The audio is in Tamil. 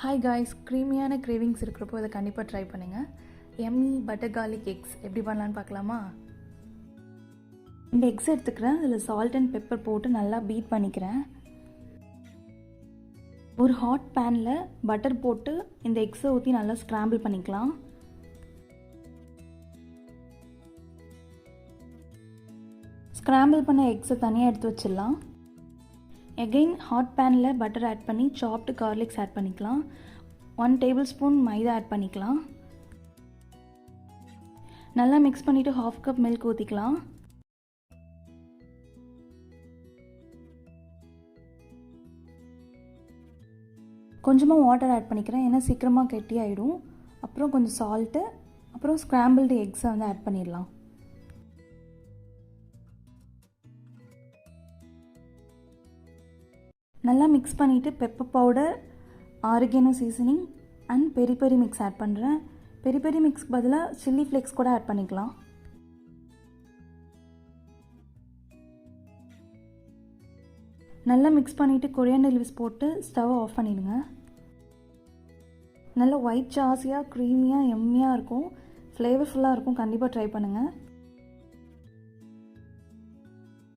ஹாய் காய்ஸ், க்ரீமியான கிரேவிங்ஸ் இருக்கிறப்போ இதை கண்டிப்பாக ட்ரை பண்ணுங்கள். எம்மி பட்டர் கார்லிக் எக்ஸ் எப்படி பண்ணலான்னு பார்க்கலாமா? இந்த எக்ஸ் எடுத்துக்கிறேன். அதில் சால்ட் அண்ட் பெப்பர் போட்டு நல்லா பீட் பண்ணிக்கிறேன். ஒரு ஹாட் பேனில் பட்டர் போட்டு இந்த எக்ஸை ஊற்றி நல்லா ஸ்க்ராம்பிள் பண்ணிக்கலாம். ஸ்க்ராம்பிள் பண்ண எக்ஸை தனியாக எடுத்து வச்சிடலாம். எகெயின் ஹாட் பேனில் பட்டர் ஆட் பண்ணி சாப்டு கார்லிக்ஸ் ஆட் பண்ணிக்கலாம். 1 டேபிள் ஸ்பூன் மைதா ஆட் பண்ணிக்கலாம். நல்லா மிக்ஸ் பண்ணிவிட்டு 1/2 கப் மில்க் ஊற்றிக்கலாம். கொஞ்சமாக வாட்டர் ஆட் பண்ணிக்கிறேன், ஏன்னா சீக்கிரமாக கெட்டியாயிடும். அப்புறம் கொஞ்சம் சால்ட்டு, அப்புறம் ஸ்க்ராம்பிள்டு எக்ஸை வந்து ஆட் பண்ணிடலாம். நல்லா மிக்ஸ் பண்ணிவிட்டு pepper powder, oregano seasoning and peri peri mix add பண்ணுறேன். பெரி பெரி மிக்ஸ் பதிலாக சில்லி ஃப்ளேக்ஸ் கூட ஆட் பண்ணிக்கலாம். நல்லா மிக்ஸ் பண்ணிவிட்டு கொரியாண்டர் லீவ்ஸ் போட்டு ஸ்டவ் ஆஃப் பண்ணிடுங்க. நல்லா ஒயிட் சாஸியாக க்ரீமியாக எம்மியாக இருக்கும், ஃப்ளேவர்ஃபுல்லாக இருக்கும். கண்டிப்பாக ட்ரை பண்ணுங்கள்.